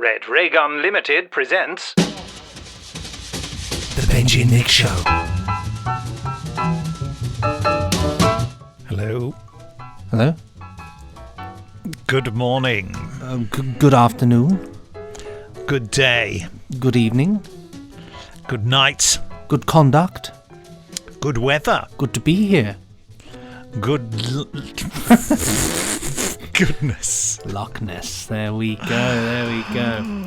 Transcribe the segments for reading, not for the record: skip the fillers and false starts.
Red Ray Gun Limited presents The Benji and Nick Show. Hello. Hello. Good morning. Good afternoon. Good day. Good evening. Good night. Good conduct. Good weather. Good to be here. Good goodness. Loch Ness. There we go.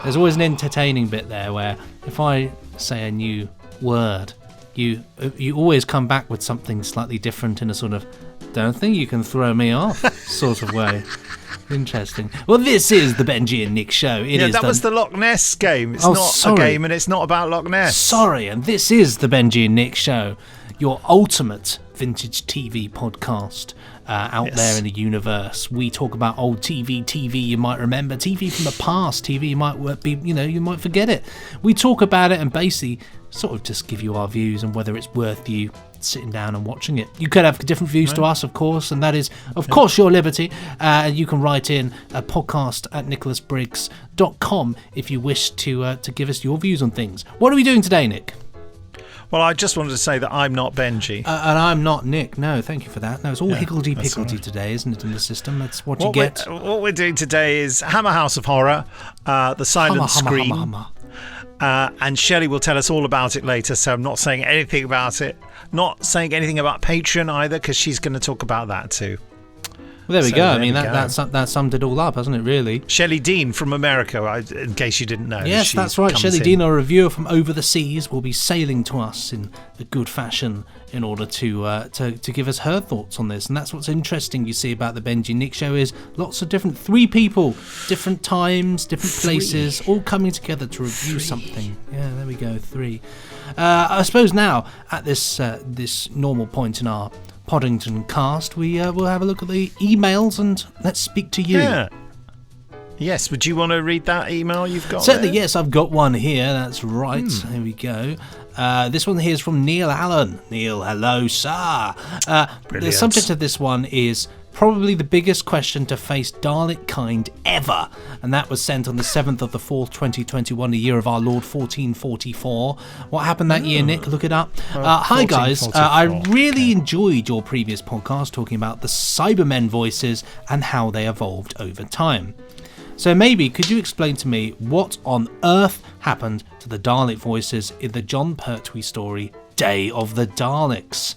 There's always an entertaining bit there where if I say a new word, you always come back with something slightly different in a sort of, don't think you can throw me off sort of way. Interesting. Well, this is the Benji and Nick Show. That was the Loch Ness game. It's not a game and it's not about Loch Ness. Sorry, and this is the Benji and Nick Show, your ultimate vintage TV podcast out there in the universe. We talk about old TV you might remember, TV from the past, TV you might be, you might forget it. We talk about it and basically sort of just give you our views and whether it's worth you sitting down and watching it. You could have different views to us, of course, and that is, of course, your liberty. You can write in a podcast at nicholasbriggs.com if you wish to give us your views on things. What are we doing today, Nick? Well, I just wanted to say that I'm not Benji. And I'm not Nick. No, thank you for that. No, it's all higgledy-pickledy today, isn't it, in the system? That's what you get. What we're doing today is Hammer House of Horror, The Silent Scream. And Shelley will tell us all about it later, so I'm not saying anything about it. Not saying anything about Patreon either, because she's going to talk about that too. Well, there we go. I mean, that summed it all up, hasn't it, really? Shelley Dean from America, in case you didn't know. Yes, that's right. Shelley Dean, our reviewer from over the seas, will be sailing to us in a good fashion in order to give us her thoughts on this. And that's what's interesting, you see, about the Benji Nick Show is lots of three people, different times, different places, all coming together to review something. Yeah, there we go, three. I suppose now, at this normal point in our Poddington cast, we will have a look at the emails and let's speak to you. Yeah. Yes, would you want to read that email you've got? Certainly, there? Yes, I've got one here. That's right. Here we go. This one here is from Neil Allen. Neil, hello, sir. The subject of this one is probably the biggest question to face Dalek kind ever, and that was sent on the 7th of the 4th, 2021, the year of our Lord 1444. What happened that year, Nick? Look it up. Hi guys, I really enjoyed your previous podcast talking about the Cybermen voices and how they evolved over time. So maybe could you explain to me what on earth happened to the Dalek voices in the John Pertwee story Day of the Daleks?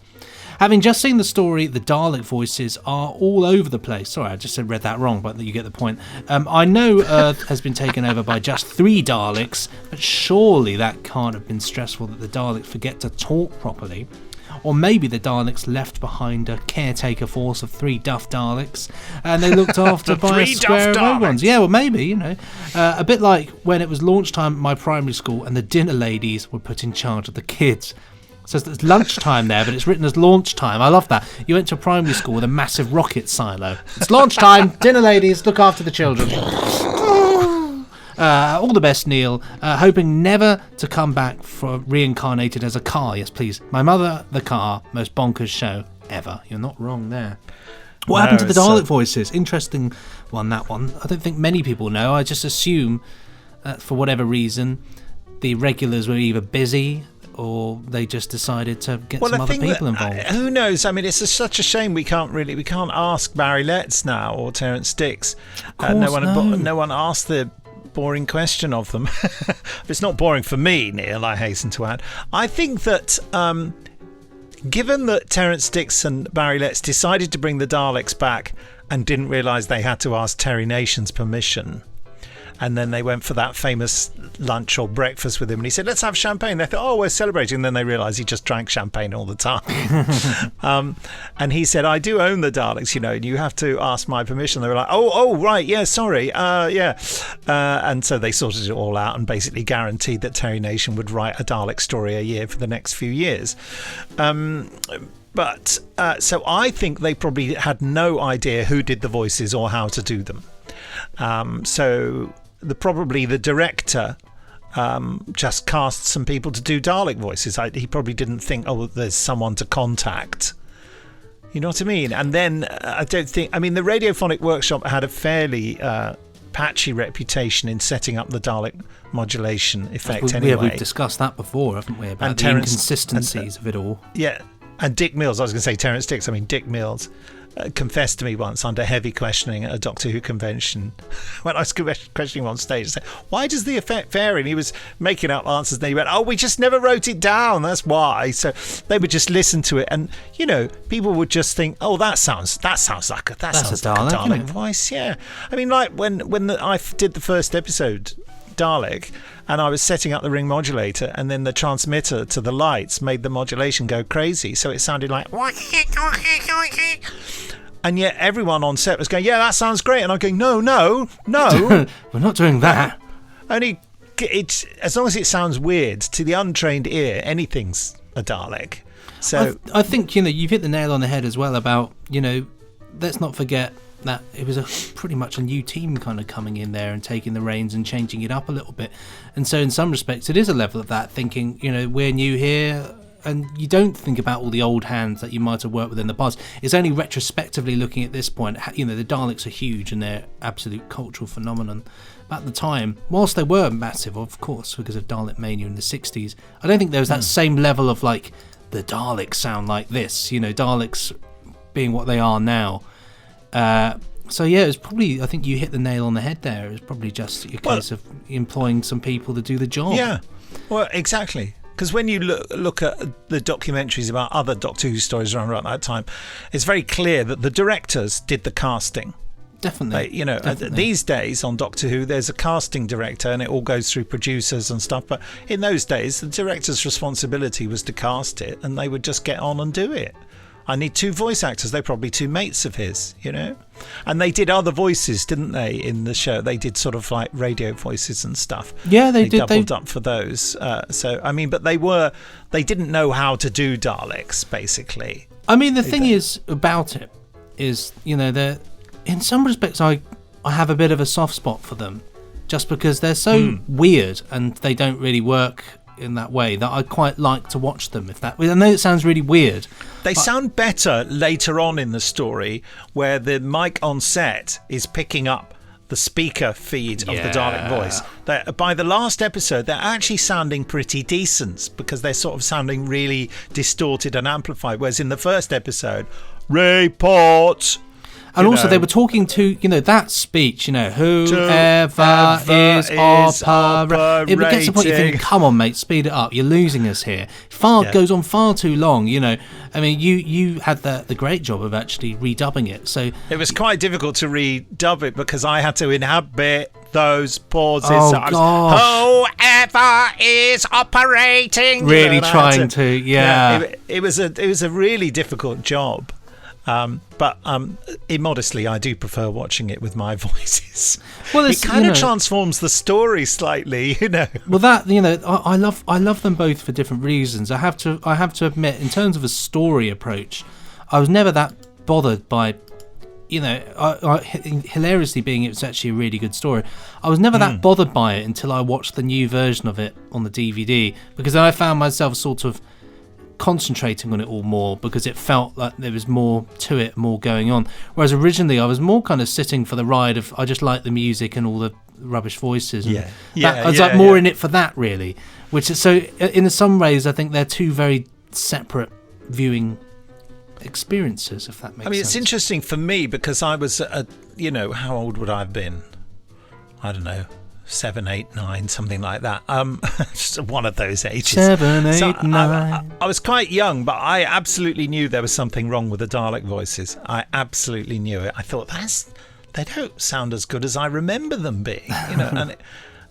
Having just seen the story, the Dalek voices are all over the place. Sorry, I just read that wrong, but you get the point. I know Earth has been taken over by just 3 Daleks, but surely that can't have been stressful that the Daleks forget to talk properly. Or maybe the Daleks left behind a caretaker force of 3 Duff Daleks, and they looked after by a square of old ones. Yeah, well, maybe, a bit like when it was launch time at my primary school and the dinner ladies were put in charge of the kids. It says it's lunchtime there, but it's written as launch time. I love that. You went to primary school with a massive rocket silo. It's launch time. Dinner ladies, look after the children. All the best, Neil. Hoping never to come back for reincarnated as a car. Yes, please. My mother, the car. Most bonkers show ever. You're not wrong there. What happened to the Dalek voices? Interesting one, that one. I don't think many people know. I just assume that for whatever reason, the regulars were either busy or they just decided to get some other people involved. Who knows? I mean, it's such a shame we can't ask Barry Letts now or Terence Dicks. No one asked the boring question of them. It's not boring for me, Neil, I hasten to add. I think that given that Terence Dicks and Barry Letts decided to bring the Daleks back and didn't realise they had to ask Terry Nation's permission, and then they went for that famous lunch or breakfast with him, and he said, let's have champagne. They thought, oh, we're celebrating. And then they realised he just drank champagne all the time. And he said, I do own the Daleks, and you have to ask my permission. They were like, oh, right, yeah, sorry, yeah. And so they sorted it all out and basically guaranteed that Terry Nation would write a Dalek story a year for the next few years. But so I think they probably had no idea who did the voices or how to do them. So probably the director just cast some people to do Dalek voices. He probably didn't think, there's someone to contact. You know what I mean? And then I don't think... I mean, the Radiophonic Workshop had a fairly patchy reputation in setting up the Dalek modulation effect. We've discussed that before, haven't we? About the inconsistencies of it all. Yeah, and Dick Mills. I was going to say Terence Dicks. I mean Dick Mills. Confessed to me once under heavy questioning at a Doctor Who convention when I was questioning him on stage. I said, why does the effect vary? And he was making up answers, and he went, we just never wrote it down, that's why. So they would just listen to it, and people would just think, that sounds like a Dalek voice. Yeah, I mean, like when I did the first episode Dalek, and I was setting up the ring modulator, and then the transmitter to the lights made the modulation go crazy, so it sounded like, and yet everyone on set was going, yeah, that sounds great, and I'm going, no we're not doing that. Only as long as it sounds weird to the untrained ear, anything's a Dalek. So I think you've hit the nail on the head as well about let's not forget that it was pretty much a new team kind of coming in there and taking the reins and changing it up a little bit. And so in some respects it is a level of that, thinking, we're new here, and you don't think about all the old hands that you might have worked with in the past. It's only retrospectively looking at this point, the Daleks are huge and they're absolute cultural phenomenon. At the time, whilst they were massive, of course, because of Dalek Mania in the 60s, I don't think there was that same level of like, the Daleks sound like this, Daleks being what they are now. So yeah, it was probably, I think you hit the nail on the head there. It was probably just a case of employing some people to do the job. Yeah, well, exactly. Because when you look at the documentaries about other Doctor Who stories around that time, it's very clear that the directors did the casting. Definitely. Definitely. These days on Doctor Who, there's a casting director and it all goes through producers and stuff. But in those days, the director's responsibility was to cast it, and they would just get on and do it. I need 2 voice actors. They're probably 2 mates of his, And they did other voices, didn't they, in the show? They did sort of like radio voices and stuff. Yeah, they did. Doubled up for those. But they didn't know how to do Daleks, basically. I mean, the thing is about it is, in some respects, I have a bit of a soft spot for them, just because they're so weird and they don't really work in that way that I quite like to watch them. I know it sounds really weird. They sound better later on in the story, where the mic on set is picking up the speaker feed of the Dalek voice. By the last episode, they're actually sounding pretty decent, because they're sort of sounding really distorted and amplified, whereas in the first episode, report. And also, they were talking to, that speech, whoever is operating. It gets to the point you think, come on, mate, speed it up. You're losing us here. Goes on far too long, I mean, you had the great job of actually redubbing it. So it was quite difficult to redub it, because I had to inhabit those pauses. Oh, whoever is operating. Really trying to, It was a really difficult job. But immodestly, I do prefer watching it with my voices. Well, it kind of transforms the story slightly, Well, that I love them both for different reasons. I have to admit, in terms of a story approach, I was never that bothered by, hilariously being it's actually a really good story. I was never that bothered by it until I watched the new version of it on the DVD, because then I found myself sort of concentrating on it all more, because it felt like there was more to it, more going on. Whereas originally I was more kind of sitting for the ride of, I just like the music and all the rubbish voices. And I was like more in it for that, really. Which is, so in some ways I think they're 2 very separate viewing experiences, if that makes sense. I mean, it's interesting for me, because I was how old would I have been? I don't know, 7, 8, 9, something like that. Just one of those ages. 7, 8, 9. I was quite young, but I absolutely knew there was something wrong with the Dalek voices. I absolutely knew it. I thought, they don't sound as good as I remember them being, and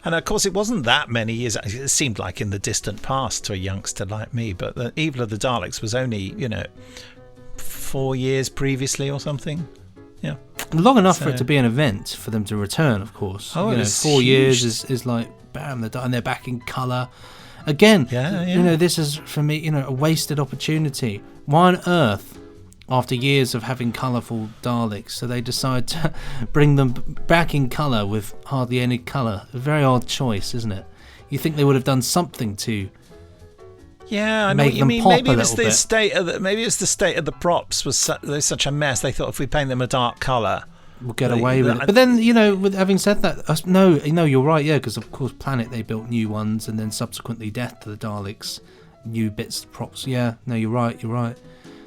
of course it wasn't that many years. It seemed like in the distant past to a youngster like me, but the Evil of the Daleks was only 4 years previously or something. Yeah, long enough for it to be an event for them to return, of course. 4 huge. years is like bam, and they're back in colour again. This is for me, a wasted opportunity. Why on earth, after years of having colourful Daleks, so they decide to bring them back in colour with hardly any colour? A very odd choice, isn't it? You think they would have done something to Yeah, I know what you mean. Maybe it was the state of the props was such a mess. They thought if we paint them a dark colour, will get away with it. But then, with having said that, no, you're right, yeah, because of course Planet, they built new ones, and then subsequently Death to the Daleks, new bits, props. Yeah, no, you're right.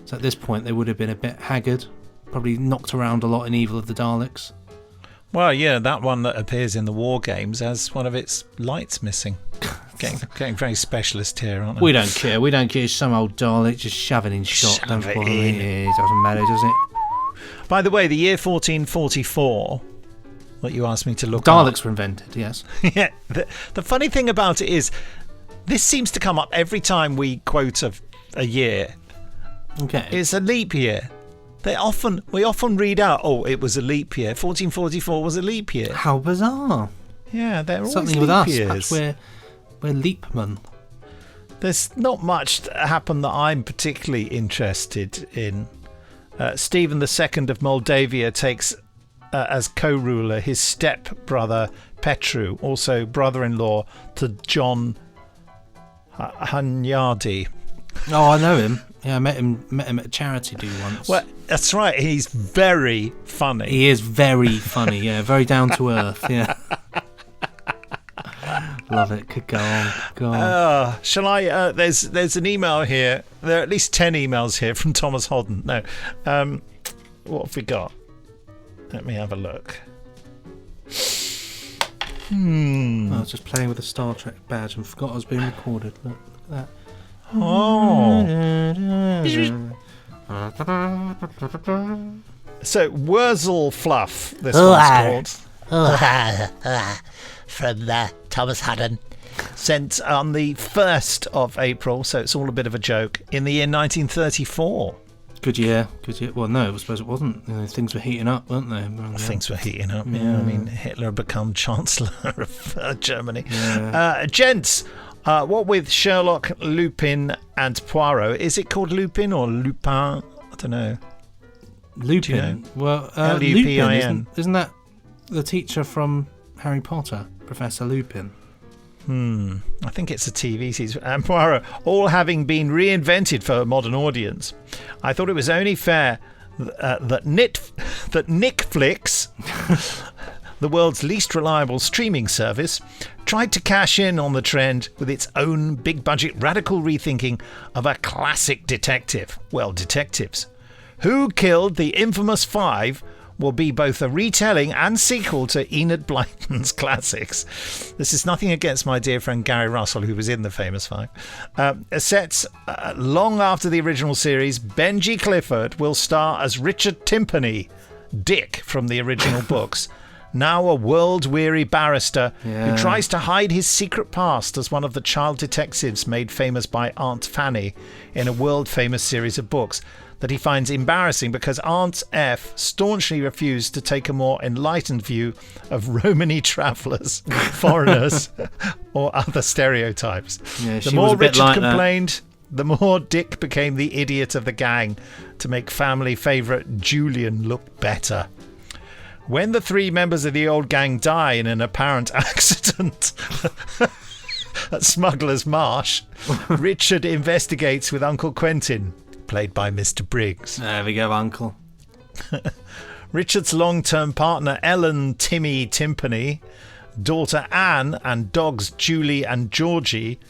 So at this point, they would have been a bit haggard, probably knocked around a lot in Evil of the Daleks. Well, yeah, that one that appears in the War Games has one of its lights missing. Getting very specialist here, aren't we? We don't care. Some old Dalek just shoving in shot. Don't bother me. It doesn't matter, does it? By the way, the year 1444 that you asked me to look Daleks were invented, yes. Yeah. The funny thing about it is, this seems to come up every time we quote a year. Okay. It's a leap year. We often read out, it was a leap year. 1444 was a leap year. How bizarre. Yeah, they're always something leap with us. years. Perhaps we're leapmen. There's not much that happened that I'm particularly interested in. Stephen II of Moldavia takes as co-ruler his step-brother Petru, also brother-in-law to John Hunyadi. Oh, I know him. Yeah, I met him at a charity do once. Well, that's right. He's very funny. He is very funny. Yeah, very down to earth. Yeah. Love it. Could go on. Shall I? There's an email here. There are at least 10 emails here from Thomas Hodden. No. What have we got? Let me have a look. I was just playing with a Star Trek badge and forgot I was being recorded. Look at that. Oh. So, Wurzel Fluff, this one's called. From Thomas Haddon. Sent on the 1st of April, so it's all a bit of a joke, in the year 1934. Good year. Well, no, I suppose it wasn't. Things were heating up, weren't they? Things were heating up, yeah. I mean, Hitler had become Chancellor of Germany. Yeah. Gents, what with Sherlock, Lupin, and Poirot? Is it called Lupin or Lupin? I don't know. Lupin? You know? Well, Lupin, isn't that the teacher from Harry Potter, Professor Lupin? I think it's a TV series. And Poirot, all having been reinvented for a modern audience. I thought it was only fair that Nickflix, the world's least reliable streaming service, tried to cash in on the trend with its own big-budget radical rethinking of a classic detective. Well, detectives. Who Killed the Infamous Five will be both a retelling and sequel to Enid Blyton's classics. This is nothing against my dear friend Gary Russell, who was in The Famous Five. Set long after the original series, Benji Clifford will star as Richard Timpany, Dick from the original books, now a world-weary barrister who tries to hide his secret past as one of the child detectives made famous by Aunt Fanny in a world-famous series of books that he finds embarrassing because Aunt F staunchly refused to take a more enlightened view of Romany travellers, foreigners, or other stereotypes. Yeah, the more Richard complained, the more Dick became the idiot of the gang to make family favourite Julian look better. When the three members of the old gang die in an apparent accident at Smuggler's Marsh, Richard investigates with Uncle Quentin, played by Mr. Briggs. There we go, Uncle. Richard's long-term partner, Ellen Timmy Timpany, daughter Anne, and dogs Julie and Georgie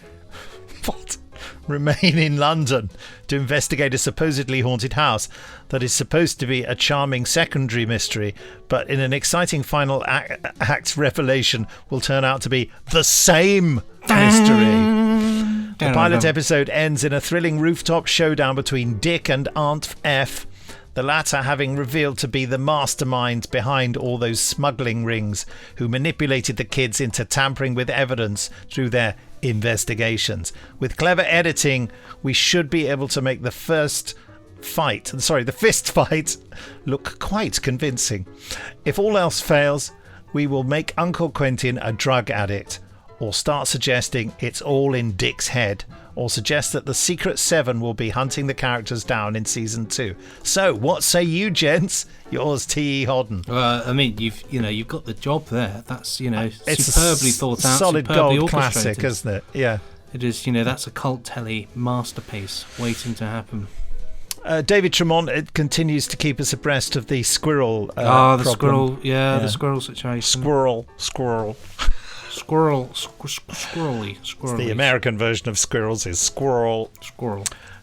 remain in London to investigate a supposedly haunted house that is supposed to be a charming secondary mystery, but in an exciting final act revelation will turn out to be the same mystery. The pilot episode ends in a thrilling rooftop showdown between Dick and Aunt F, the latter having revealed to be the mastermind behind all those smuggling rings who manipulated the kids into tampering with evidence through their investigations. With clever editing, we should be able to make the fist fight look quite convincing. If all else fails, we will make Uncle Quentin a drug addict, or start suggesting it's all in Dick's head, or suggest that the Secret Seven will be hunting the characters down in season 2. So, what say you, gents? Yours, T.E. Hodden. I mean, you've got the job there. That's it's superbly thought out, solid superbly gold orchestrated. classic, isn't it? Yeah, it is. That's a cult telly masterpiece waiting to happen. David Tremont continues to keep us abreast of the squirrel the problem. squirrel, the squirrel situation. Squirrel. Squirrely. The American version of squirrels is squirrel.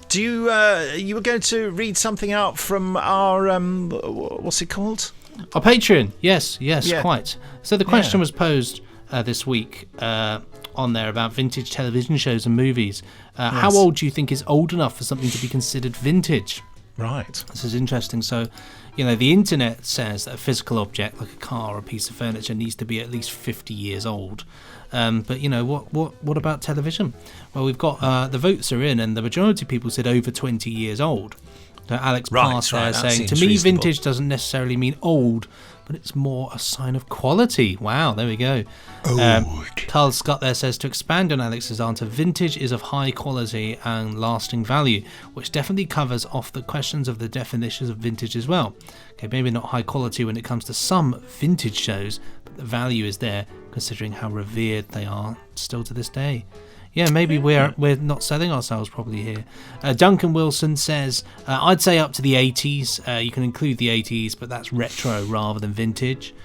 Do you you were going to read something out from our what's it called? Our Patreon. Yes, quite. So the question was posed this week on there about vintage television shows and movies. How old do you think is old enough for something to be considered vintage? Right. This is interesting. So, the internet says that a physical object like a car or a piece of furniture needs to be at least 50 years old. But what about television? Well, we've got the votes are in, and the majority of people said over 20 years old. So Alex Pass there saying, to me, reasonable. Vintage doesn't necessarily mean old, but it's more a sign of quality. Wow, there we go. Carl Scott there says, to expand on Alex's answer, vintage is of high quality and lasting value, which definitely covers off the questions of the definitions of vintage as well. Okay, maybe not high quality when it comes to some vintage shows, but the value is there considering how revered they are still to this day. Yeah, maybe we're not selling ourselves properly here. Duncan Wilson says, I'd say up to the 80s. You can include the 80s, but that's retro rather than vintage.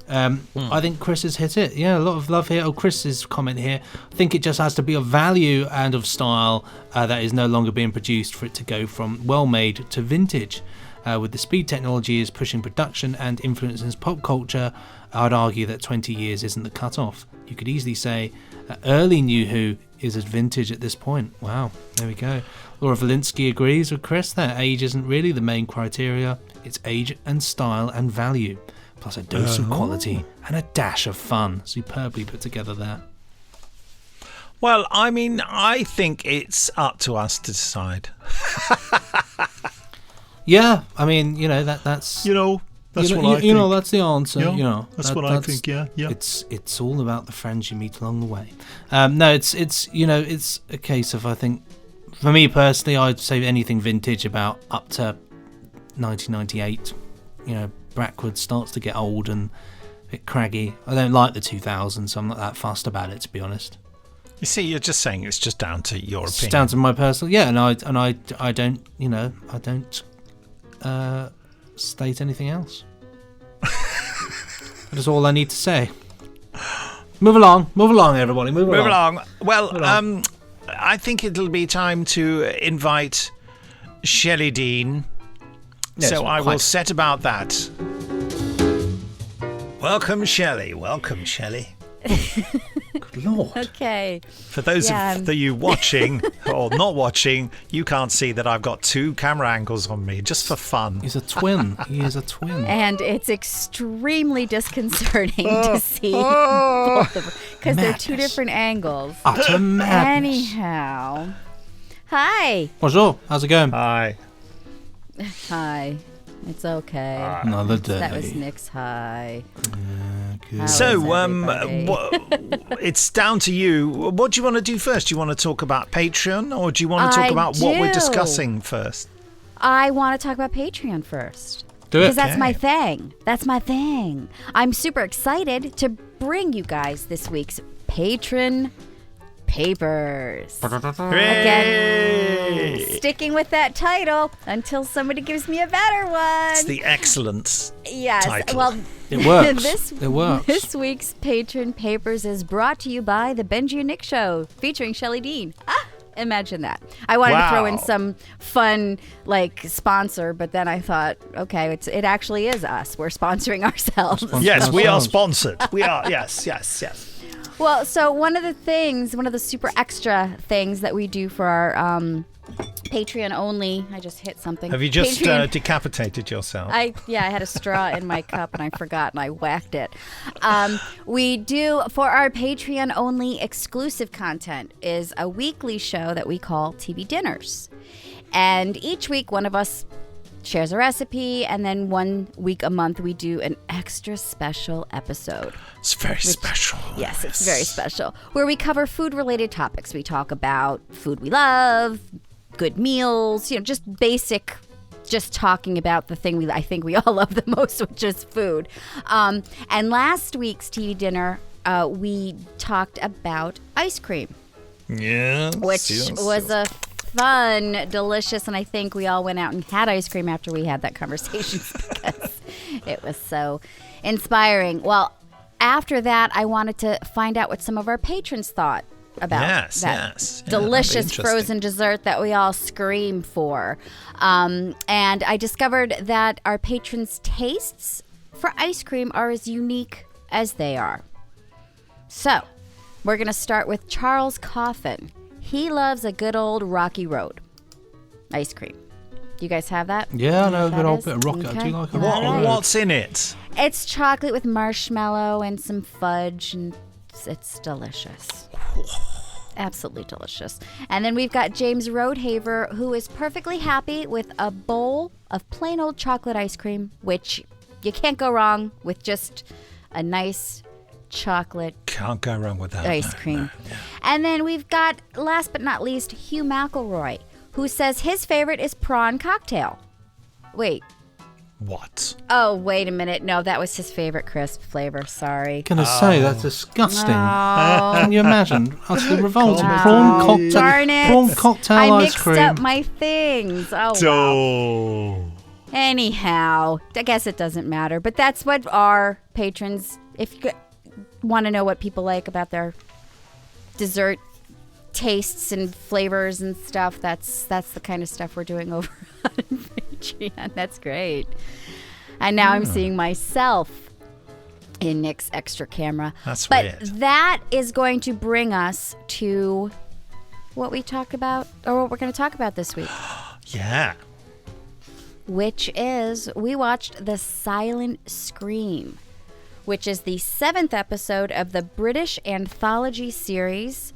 I think Chris has hit it. Yeah, a lot of love here. Oh, Chris's comment here. I think it just has to be of value and of style that is no longer being produced for it to go from well-made to vintage. With the speed technology is pushing production and influences pop culture, I'd argue that 20 years isn't the cut-off. You could easily say early New Who is as vintage at this point. Wow, there we go. Laura Valinsky agrees with Chris that age isn't really the main criteria. It's age and style and value, plus a dose of quality and a dash of fun. Superbly put together there. Well, I mean, I think it's up to us to decide. Yeah, I mean, that's that's what I think. That's the answer. That's what I think. Yeah. It's all about the friends you meet along the way. No, it's a case of, I think, for me personally, I'd say anything vintage about up to 1998. Backwards starts to get old and a bit craggy. I don't like the 2000s, so I'm not that fussed about it, to be honest. You see, you're just saying it's just down to your opinion. It's down to my personal, and I don't, I don't state anything else. That is all I need to say. Move along, everybody. Move along. Well, I think it'll be time to invite Shelley Dean. Yes, so I will set about that. Welcome, Shelley. Good Lord. Okay. For those of you watching or not watching, you can't see that I've got two camera angles on me, just for fun. He is a twin. And it's extremely disconcerting to see both of them, because they're two different angles. Utter madness. Anyhow. Hi. Bonjour. How's it going? Hi. It's okay. Another day. That was Nick's hi. So, it's down to you. What do you want to do first? Do you want to talk about Patreon, or do you want to talk about what we're discussing first? I want to talk about Patreon first. Do it. Because that's my thing. I'm super excited to bring you guys this week's Patron Papers. Again, sticking with that title until somebody gives me a better one. It's the excellent title. Well, it works. This week's Patron Papers is brought to you by the Benji and Nick Show, featuring Shelley Dean. Imagine that. I wanted to throw in some fun, sponsor, but then I thought, okay, it actually is us. We're sponsoring ourselves. Yes, we are sponsored. We are. Yes. Well, so one of the super extra things that we do for our Patreon only. I just hit something. Have you just decapitated yourself? I had a straw in my cup and I forgot and I whacked it. We do, for our Patreon only exclusive content, is a weekly show that we call TV Dinners. And each week one of us shares a recipe, and then 1 week a month we do an extra special episode. It's very special. Yes, it's very special. Where we cover food-related topics. We talk about food we love, good meals, just basic, just talking about the thing I think we all love the most, which is food. And last week's TV dinner, we talked about ice cream. Yeah. Which was a fun, delicious, and I think we all went out and had ice cream after we had that conversation because it was so inspiring. Well, after that, I wanted to find out what some of our patrons thought about that delicious frozen dessert that we all scream for. And I discovered that our patrons' tastes for ice cream are as unique as they are. So, we're going to start with Charles Coffin. He loves a good old Rocky Road ice cream. Do you guys have that? Yeah, I know a good old bit of rocket. Okay. I do like a rocket. Right. What's in it? It's chocolate with marshmallow and some fudge, and it's delicious. Absolutely delicious. And then we've got James Roadhaver, who is perfectly happy with a bowl of plain old chocolate ice cream, which you can't go wrong with just a nice chocolate Can't go wrong with that. ice cream. Yeah. And then we've got, last but not least, Hugh McElroy, who says his favorite is prawn cocktail. Wait. What? Oh, wait a minute. No, that was his favorite crisp flavor. Sorry. Gonna say that's disgusting. Oh. Can you imagine? Utterly revolting. Oh, Prawn cocktail I ice mixed cream. up my things. Oh, wow. So, Anyhow, I guess it doesn't matter. But that's what our patrons, if you want to know what people like about their dessert tastes and flavors and stuff, that's the kind of stuff we're doing over on Patreon. That's great. And now I'm seeing myself in Nick's extra camera. That's but weird. that is going to bring us to what we talk about, or what we're going to talk about this week, yeah. which is we watched The Silent Scream, which is the 7th episode of the British anthology series.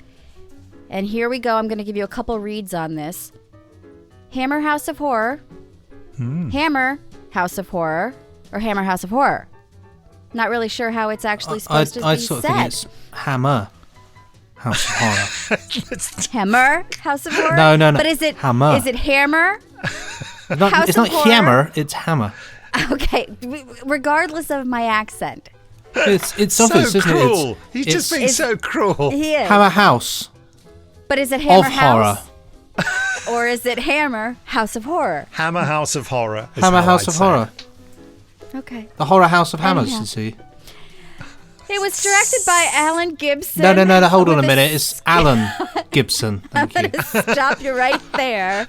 And here we go. I'm going to give you a couple reads on this. Hammer House of Horror, Hammer House of Horror, or Hammer House of Horror. Not really sure how it's actually supposed to be I sort of said. think it's Hammer House of Horror. Hammer House of Horror? No. But is it Hammer. Is it Hammer? It's not Horror? Hammer, it's Hammer. Okay, regardless of my accent. It's So obvious, isn't cruel. it? He's just being so cruel. He is. Hammer House But is it Hammer of House? Horror. Or is it Hammer House of Horror? Hammer House of Horror. is Hammer how House I'd of say Horror. Okay. The Horror House of Hammers, Anyhow. you see. It was directed by Alan Gibson. No, hold on with a minute. It's Alan Gibson. Thank you. Stop you right there.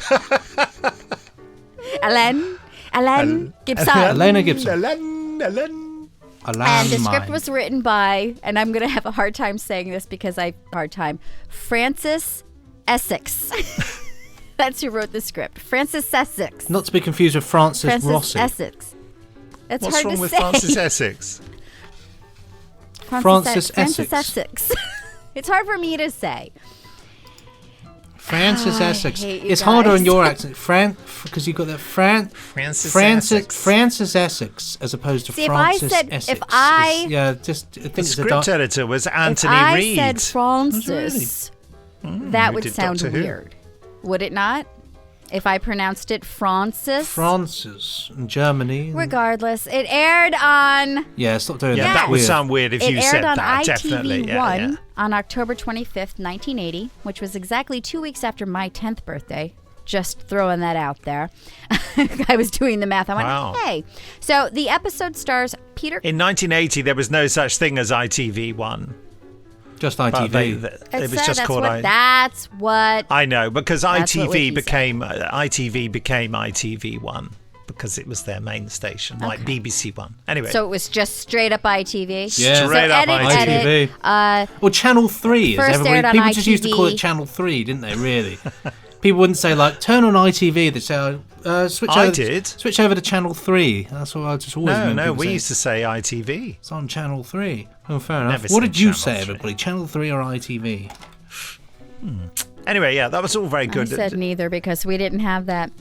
Alan Gibson. Elena Gibson. Ellen. And the script was written by, and I'm going to have a hard time saying this because I have a hard time, Francis Essex. That's who wrote the script. Francis Essex. Not to be confused with Francis Rossi. Essex. That's What's hard wrong to with say. Francis Essex? Francis Francis Essex. Essex. It's hard for me to say. Francis I Essex. hate you It's harder guys. in your accent. because you've got that Francis Essex as opposed to See, if I Francis said- Essex. if I- I think The it's a script dark. editor was Anthony if I Reid. said Francis, that who would did sound Doctor Who. weird. Would it not? If I pronounced it Francis? Francis in Germany. Regardless, it aired on Yeah, stop doing Yeah, that. that would Weird. sound weird if it you aired said on that. ITV1 Definitely. Yeah. on October 25th, 1980, which was exactly 2 weeks after my 10th birthday. Just throwing that out there. I was doing the math. I went, Wow. hey. So the episode stars Peter. In 1980, there was no such thing as ITV1. Just But ITV. it was just called That's what. I know, because That's what Wiki ITV became ITV1 because it was their main station, like BBC One. Anyway, So it was just straight up ITV. Yeah. So Straight up edit, ITV. Well, Channel 3 is First everybody. aired on People just used to call ITV. it Channel 3, didn't they, really? People wouldn't say, like, turn on ITV. They'd say, switch over to Channel 3. That's what I just always remember no, people we saying. used to say ITV. It's on Channel 3. Oh, fair enough. Never What said did you Channel say, 3. everybody? Channel 3 or ITV? Anyway, yeah, that was all very I good. said neither because we didn't have that.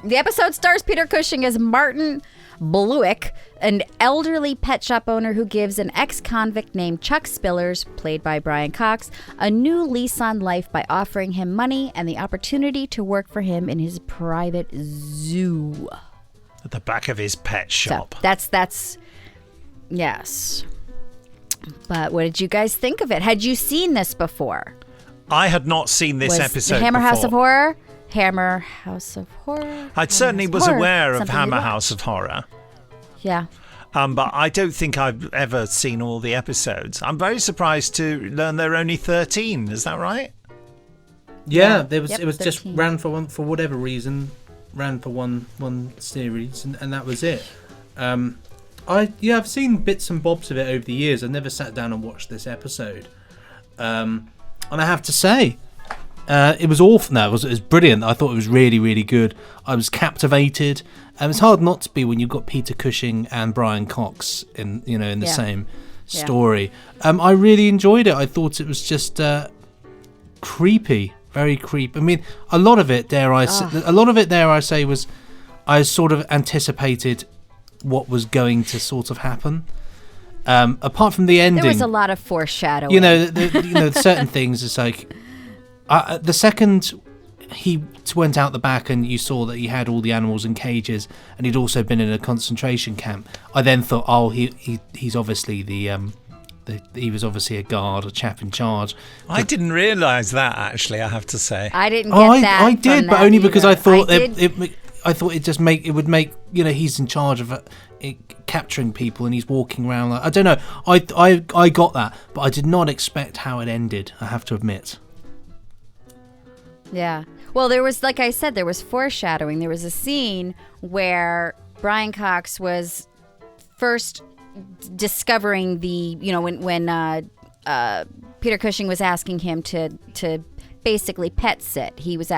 The episode stars Peter Cushing as Martin Bluick, an elderly pet shop owner who gives an ex-convict named Chuck Spillers, played by Brian Cox, a new lease on life by offering him money and the opportunity to work for him in his private zoo. At the back of his pet shop. So that's yes. But what did you guys think of it? Had you seen this before? I had not seen this Was episode the Hammer before. House of Horror? Hammer House of Horror. I certainly was Horror, aware of something Hammer you House of Horror. Yeah. But I don't think I've ever seen all the episodes. I'm very surprised to learn there are only 13. Is that right? Yeah, Yeah. it was 13. just ran for whatever reason, ran for one series, and that was it. I've seen bits and bobs of it over the years. I've never sat down and watched this episode, and I have to say, it was awful. No, it was brilliant. I thought it was really, really good. I was captivated. It's hard not to be when you've got Peter Cushing and Brian Cox in the same story. I really enjoyed it. I thought it was just creepy, very creepy. I mean, a lot of it, dare I say, was I sort of anticipated what was going to sort of happen. Apart from the ending, There was a lot of foreshadowing. Certain things. It's like the second he went out the back and you saw that he had all the animals in cages, and he'd also been in a concentration camp. I then thought, oh, he's obviously he was obviously a guard, a chap in charge. I didn't realise that, actually, I have to say. I didn't get that. I did, from but that only because either. I thought I did. it would make he's in charge of capturing people and he's walking around like, I don't know. I got that, but I did not expect how it ended. I have to admit. Yeah. Well, there was, like I said, there was foreshadowing. There was a scene where Brian Cox was first discovering when Peter Cushing was asking him to basically pet sit. He's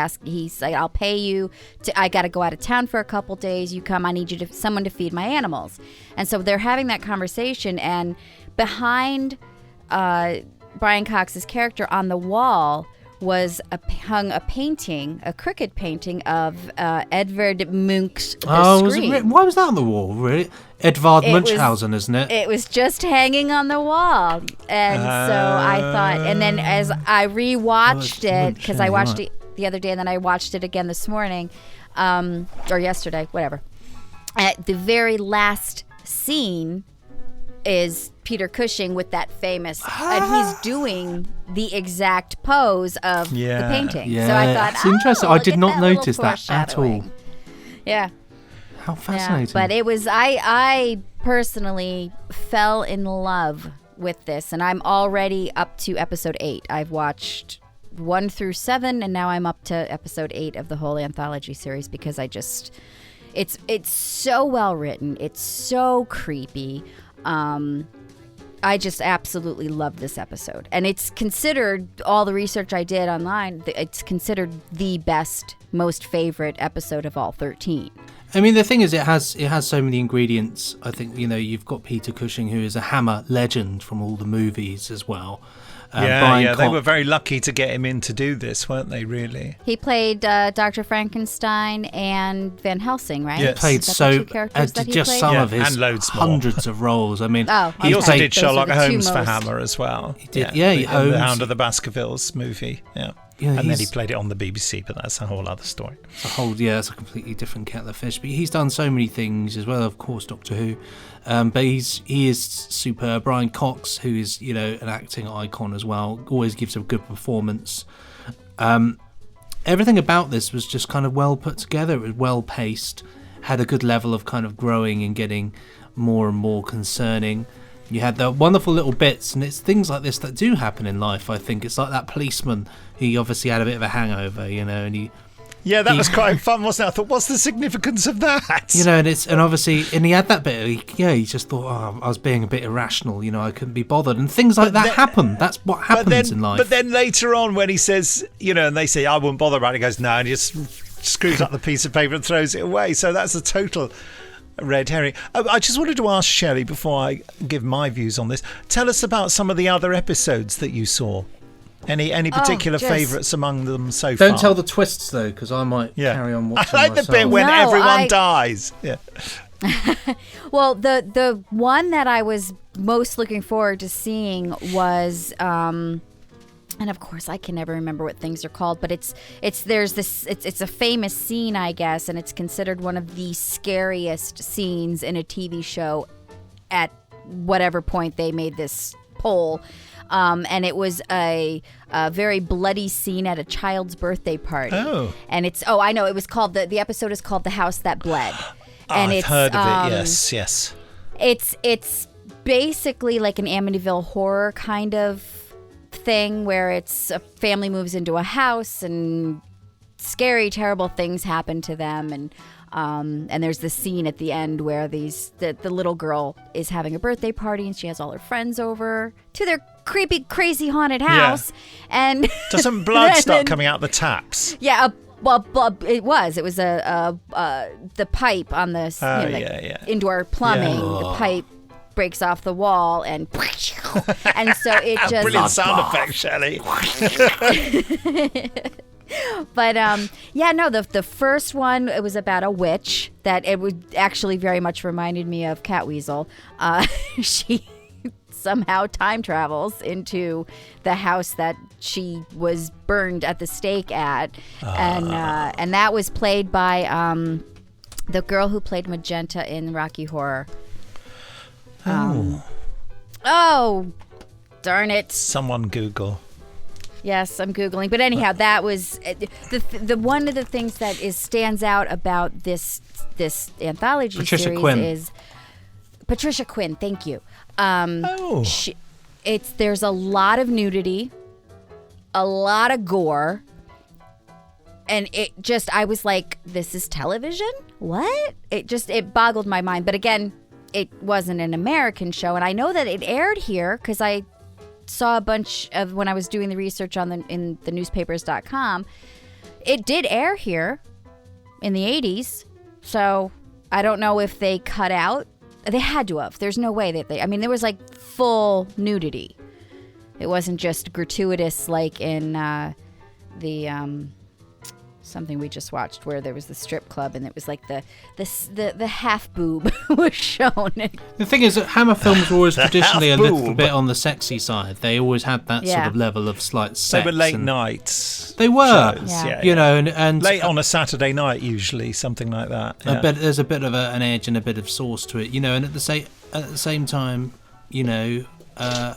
like, I'll pay you I got to go out of town for a couple days. You come, I need someone to feed my animals. And so they're having that conversation, and behind Brian Cox's character on the wall was hung a crooked painting of Edvard Munch's The Scream. Why was that on the wall, really? Edvard Munchausen, isn't it? It was just hanging on the wall. And so I thought, and then as I rewatched it, because I watched it the other day and then I watched it again this morning, or yesterday, whatever. At the very last scene is Peter Cushing with that famous, and he's doing the exact pose of the painting. Yeah, so I thought, it's interesting. I did not notice that at all. foreshadowing. Yeah. How fascinating. Yeah, but it was, I personally fell in love with this, and I'm already up to episode 8. I've watched 1 through 7, and now I'm up to episode 8 of the whole anthology series because it's so well written. It's so creepy. I just absolutely love this episode, and it's considered, all the research I did online, it's considered the best, most favorite episode of all 13. I mean, the thing is, it has so many ingredients. I think, you've got Peter Cushing, who is a Hammer legend from all the movies as well. They were very lucky to get him in to do this, weren't they, really? He played Dr. Frankenstein and Van Helsing, right? Yes. Played Some of his and loads more. hundreds of roles. I mean, He also did Those Sherlock are the two Holmes for most. Hammer as well. He did, he The Holmes. Hound of the Baskervilles movie, and then he played it on the BBC, but that's a whole other story. It's a completely different kettle of fish. But he's done so many things as well, of course, Doctor Who. But he is superb. Brian Cox, who is an acting icon as well, always gives a good performance. Everything about this was just kind of well put together. It was well paced, had a good level of kind of growing and getting more and more concerning. You had the wonderful little bits, and it's things like this that do happen in life, I think. It's like that policeman who obviously had a bit of a hangover, and he... Yeah, that was quite fun, wasn't it? I thought, what's the significance of that? And he had that bit, he just thought, I was being a bit irrational, I couldn't be bothered. And things like that happen. That's what happens in life. But then later on, when he says, and they say, I wouldn't bother about it, he goes, no, and he just screws up the piece of paper and throws it away. So that's a total... red herring. I just wanted to ask Shelley, before I give my views on this, tell us about some of the other episodes that you saw. Any particular favourites among them so far? Don't tell the twists, though, because I might carry on watching I like myself. the bit when everyone dies. Yeah. Well, the one that I was most looking forward to seeing was... and of course, I can never remember what things are called, but it's a famous scene, I guess, and it's considered one of the scariest scenes in a TV show at whatever point they made this poll. and it was a very bloody scene at a child's birthday party. Oh. And I know, it was called, the episode is called The House That Bled. And I've heard of it, yes. It's basically like an Amityville horror kind of thing where it's a family moves into a house and scary, terrible things happen to them, and there's this scene at the end where the little girl is having a birthday party and she has all her friends over to their creepy, crazy haunted house, and doesn't blood start coming out the taps? Yeah, it was the pipe on the indoor plumbing. The pipe breaks off the wall and so it just brilliant sound effect, Shelley. But the first one, it was about a witch that it would actually very much reminded me of Catweasel. She somehow time travels into the house that she was burned at the stake at, and that was played by the girl who played Magenta in Rocky Horror. Oh, darn it! Someone Google. Yes, I'm Googling. But anyhow, that was the one of the things that stands out about this anthology Patricia series Quinn. is Patricia Quinn. Thank you. There's a lot of nudity, a lot of gore, and I was like, this is television? What? It boggled my mind. But again, it wasn't an American show, and I know that it aired here because I saw a bunch of, when I was doing the research in the newspapers.com, it did air here in the 80s. So I don't know if they cut out. They had to have. There's no way that there was like full nudity. It wasn't just gratuitous like in the something we just watched where there was the strip club and it was like the half boob was shown. The thing is that Hammer films were always traditionally a little bit on the sexy side. They always had that sort of level of slight sex. They were late nights. They were, shows, you know, and late on a Saturday night usually, something like that. Yeah. There's a bit of an edge and a bit of sauce to it, you know, and at the same time, you know, I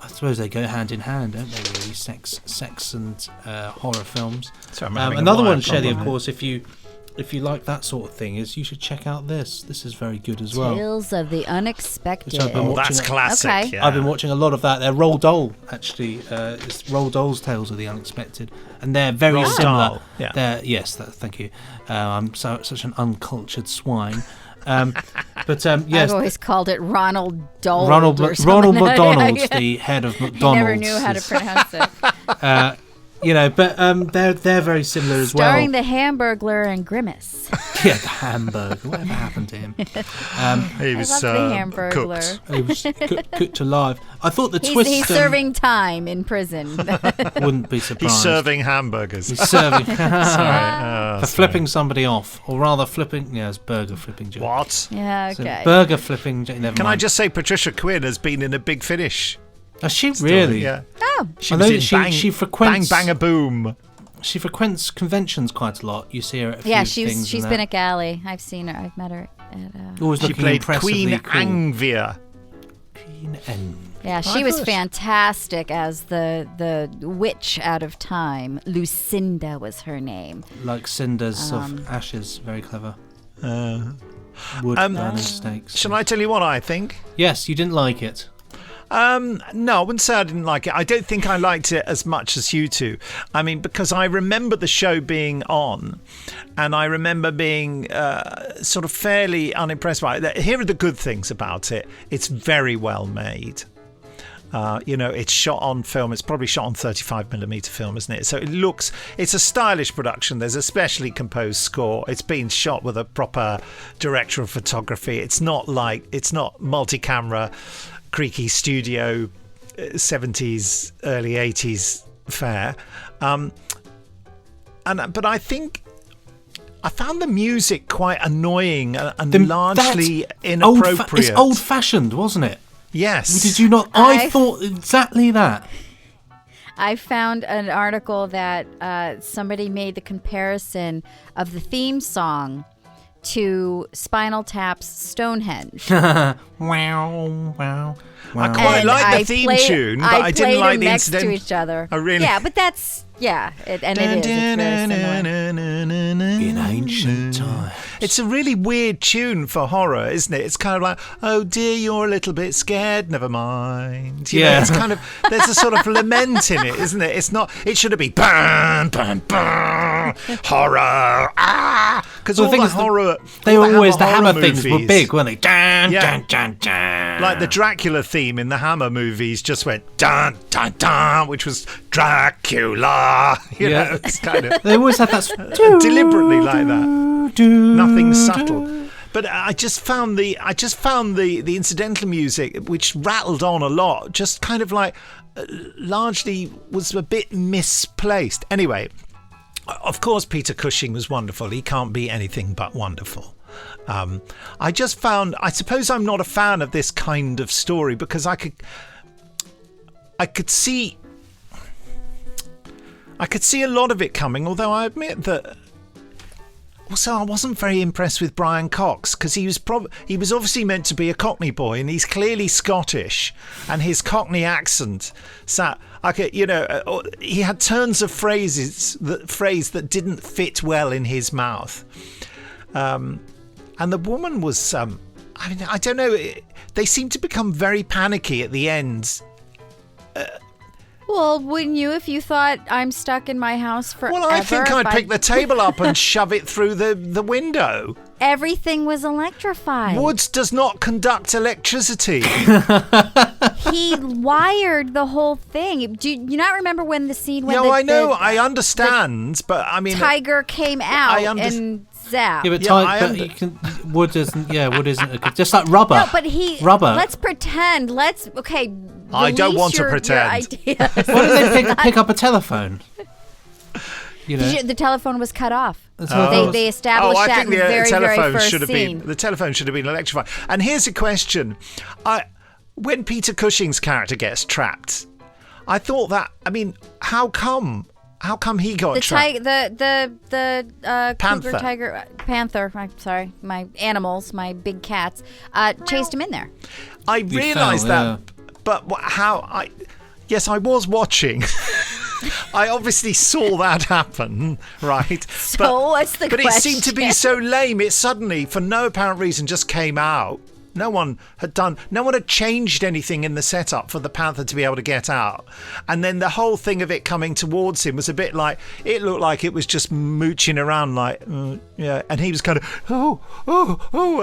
suppose they go hand in hand, don't they? Really, sex and horror films. So another one, Shelley, of course, if you like that sort of thing, is you should check out this. This is very good as well. Tales of the Unexpected. That's classic. Okay. Yeah. I've been watching a lot of that. They're Roald Dahl, actually. It's Roald Dahl's Tales of the Unexpected, and they're very Roald similar. Dahl, yeah. Thank you. I'm such an uncultured swine. Yes, I've always called it Ronald Dahl. Ronald McDonald's, the head of McDonald's. I never knew how to pronounce it. You know, but they're very similar as well. Starring the Hamburglar and Grimace. Yeah, the Hamburger. Whatever happened to him? He was I love the Hamburglar. He was cooked alive. I thought the twist. He's serving time in prison. Wouldn't be surprised. He's serving hamburgers. He's serving Sorry. flipping somebody off, or rather flipping. Yeah, it's burger flipping joke. What? Yeah, So okay. burger flipping. Never mind. Can I just say Patricia Quinn has been in a Big Finish? Oh, she really? Yeah. Oh, She I was know in that she frequents Bang Bang a Boom. She frequents conventions quite a lot. You see her at a few yeah, things. she's been at Galley. I've seen her. I've met her at. Always She looking played impressively Queen cool. Angvia. Queen N. Yeah, she was fantastic as the witch out of time. Lucinda was her name. Like cinders of ashes. Very clever. Wood Um, burning stakes. Shall I tell you what I think? Yes, you didn't like it. No, I wouldn't say I didn't like it. I don't think I liked it as much as you two. I mean, because I remember the show being on, and I remember being sort of fairly unimpressed by it. Here are the good things about it. It's very well made. You know, it's shot on film. It's probably shot on 35mm film, isn't it? So it's a stylish production. There's a specially composed score. It's been shot with a proper director of photography. It's not multi-camera, creaky studio 70s, early 80s fare. But I think I found the music quite annoying and largely inappropriate. It's old-fashioned, wasn't it? Yes. Did you not? I thought exactly that. I found an article that somebody made the comparison of the theme song to Spinal Tap's Stonehenge. Wow, wow. I quite And like I the theme played- tune, but I didn't played like them the next incident. to each other. Oh, really? Yeah, but that's it is. It's very similar. In ancient time. It's a really weird tune for horror, isn't it? It's kind of like, oh dear, you're a little bit scared, never mind. You know, it's kind of, there's a sort of lament in it, isn't it? It's not, it should be bang, bang, bang, horror, because Well, all the thing the is, horror, They all were the always, the horror hammer things were movies- big, weren't they? Dun, Yeah. dun, dun, dun. Like the Dracula theme in the Hammer movies just went dun dun dun, which was Dracula. You Yeah. know, it's kind of They always had that deliberately like that. Nothing subtle. But I just found the incidental music, which rattled on a lot, just kind of like largely was a bit misplaced. Anyway, of course, Peter Cushing was wonderful. He can't be anything but wonderful. I just found, I suppose I'm not a fan of this kind of story because I could see a lot of it coming, although I admit that also I wasn't very impressed with Brian Cox because he was obviously meant to be a Cockney boy, and he's clearly Scottish, and his Cockney accent he had turns of phrase that didn't fit well in his mouth. And the woman was, I don't know, they seemed to become very panicky at the end. Well, wouldn't you if you thought I'm stuck in my house forever? Well, I think I'd pick the table up and shove it through the window. Everything was electrified. Woods does not conduct electricity. He wired the whole thing. Do you not remember when the scene when I know, I understand, but I mean... tiger came out and zapped? Yeah, but wood isn't just like rubber. No, but rubber. Let's pretend. I don't want to your pretend. ideas. Why did they pick up a telephone? You know, The telephone was cut off. telephone They established I that think in the very, very first should have scene. been the telephone should have been electrified. And here's a question: when Peter Cushing's character gets trapped, I thought that. I mean, how come he got trapped? The Panther. cougar, tiger, panther. I'm sorry, my animals, my big cats, chased him in there. I realised that, but yes, I was watching. I obviously saw that happen, right? So what's the question? But it seemed to be so lame. It suddenly, for no apparent reason, just came out. No one had changed anything in the setup for the panther to be able to get out. And then the whole thing of it coming towards him was a bit like, it looked like it was just mooching around like, yeah. And he was kind of, oh.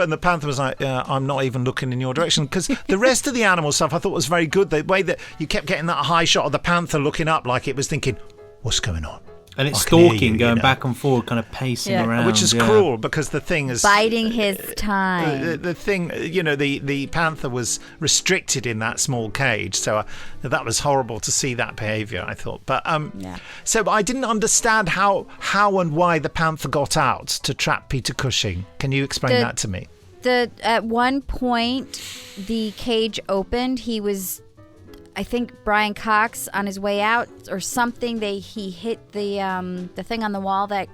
And the panther was like, I'm not even looking in your direction. Because the rest of the animal stuff I thought was very good. The way that you kept getting that high shot of the panther looking up like it was thinking, what's going on? and it's I can hear stalking, you, going you know. back and forward, kind of pacing Yeah. around. Which is cruel because the thing is Biding his time. the thing, the panther was restricted in that small cage, so that was horrible to see that behaviour, I thought. But Yeah. so I didn't understand how and why the panther got out to trap Peter Cushing. Can you explain that to me? At one point, the cage opened. He was, I think, Brian Cox on his way out or something. He hit the thing on the wall that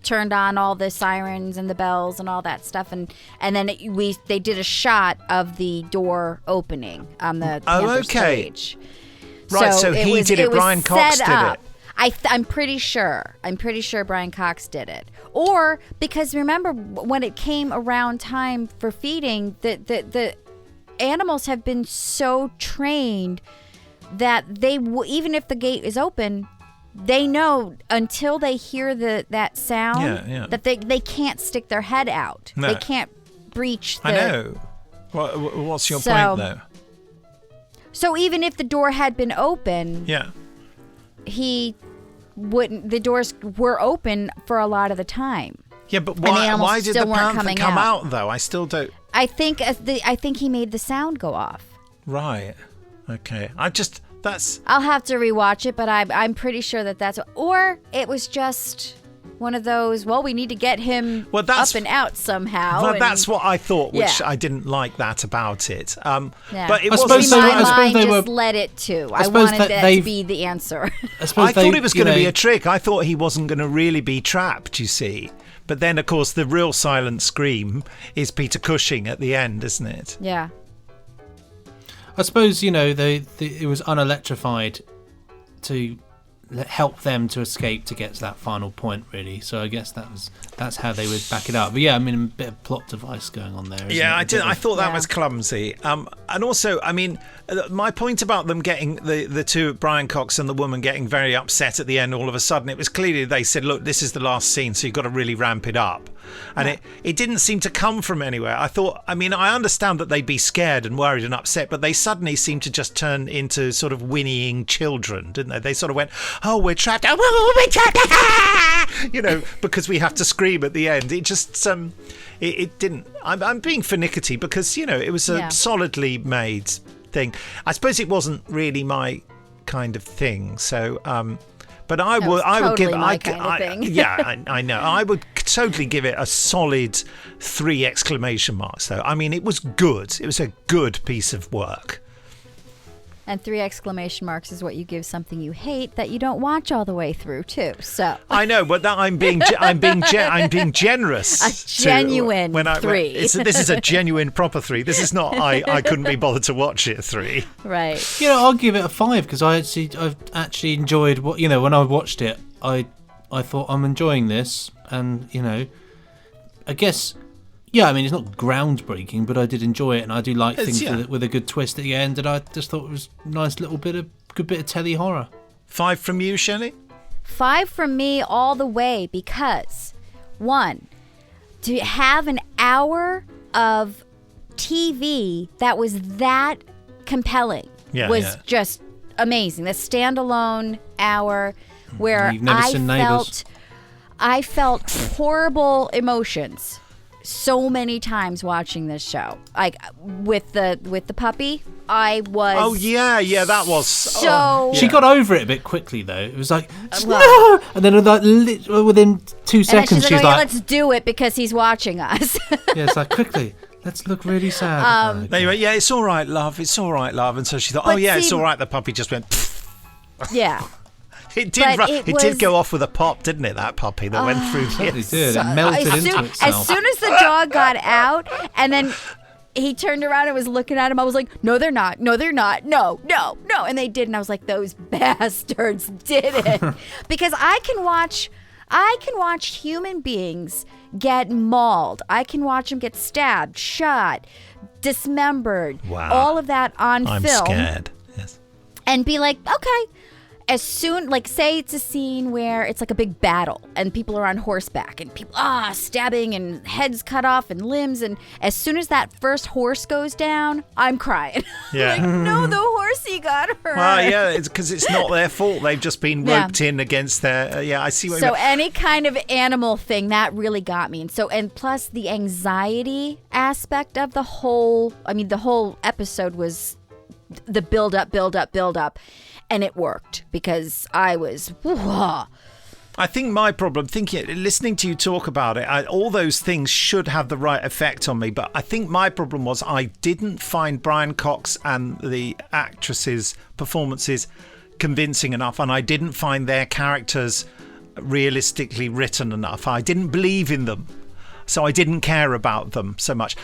turned on all the sirens and the bells and all that stuff, and then they did a shot of the door opening on the Panther's cage. Right, so he did it. Brian Cox did it. I'm pretty sure. Brian Cox did it. Or because remember when it came around time for feeding, the animals have been so trained that they even if the gate is open, they know until they hear that sound that they can't stick their head out. No. They can't breach the. I know. What's your point though? So even if the door had been open, he wouldn't. The doors were open for a lot of the time. Yeah, but why did the panther come out though? I still don't. I think he made the sound go off. Right. Okay. I'll have to rewatch it, but I'm pretty sure that's. Or it was just one of those. Well, we need to get him up and out somehow. Well, that's what I thought, which I didn't like that about it. But it wasn't. My mind just led it to. I wanted that to be the answer. I thought it was going to be a trick. I thought he wasn't going to really be trapped. You see. But then, of course, the real silent scream is Peter Cushing at the end, isn't it? Yeah. I suppose, it was unelectrified to help them to escape to get to that final point, really. So I guess that's how they would back it up. But yeah, I mean, a bit of plot device going on there. I thought that was clumsy. And also, I mean, my point about them getting the two, Brian Cox and the woman, getting very upset at the end all of a sudden, it was clearly they said, look, this is the last scene, so you've got to really ramp it up. And it didn't seem to come from anywhere. I understand that they'd be scared and worried and upset, but they suddenly seemed to just turn into sort of whinnying children, didn't they? They sort of went, oh, we're trapped. Oh, we're trapped. Because we have to scream at the end. It just, it didn't. I'm being finickety because, it was a solidly made thing. I suppose it wasn't really my kind of thing. So, but I would give it. Yeah, I know. I would totally give it a solid 3 exclamation marks, though. I mean, it was good. It was a good piece of work. And 3 exclamation marks is what you give something you hate that you don't watch all the way through, too. So I know, but I'm being generous. A genuine 3. This is a genuine proper 3. This is not I couldn't be bothered to watch it 3. Right. I'll give it a 5 because I've actually enjoyed what when I watched it. I thought I'm enjoying this, and I guess. Yeah, I mean, it's not groundbreaking, but I did enjoy it, and I do like things with a good twist at the end, and I just thought it was a nice little good bit of telly horror. 5 from you, Shelley? 5 from me all the way, because, 1, to have an hour of TV that was that compelling was just amazing. The standalone hour where I felt horrible emotions so many times watching this show. Like with the puppy, I was. Oh yeah, that was. So she got over it a bit quickly though. It was like no, and then within 2 seconds she's like, "Let's do it because he's watching us." Yeah, it's like quickly. Let's look really sad. Anyway, yeah, it's all right, love. It's all right, love. And so she thought, it's all right. The puppy just went. Yeah. It did go off with a pop, didn't it? That puppy that went through the. It did. It melted into itself. As soon as the dog got out, and then he turned around and was looking at him, I was like, "No, they're not. No, they're not. No, no, no!" And they did, and I was like, "Those bastards did it," because I can watch human beings get mauled. I can watch them get stabbed, shot, dismembered. Wow. All of that on film. I'm scared. Yes. And be like, okay. As soon, like, say it's a scene where it's like a big battle and people are on horseback and people, stabbing and heads cut off and limbs. And as soon as that first horse goes down, I'm crying. Yeah. Like, no, the horsey got hurt. Well, yeah, it's because it's not their fault. They've just been roped in against their, I see what you mean. So any kind of animal thing, that really got me. And plus the anxiety aspect of the whole episode was the build up. And it worked because I was. Whoa. I think my problem, listening to you talk about it, all those things should have the right effect on me. But I think my problem was I didn't find Brian Cox and the actresses' performances convincing enough, and I didn't find their characters realistically written enough. I didn't believe in them. So I didn't care about them so much.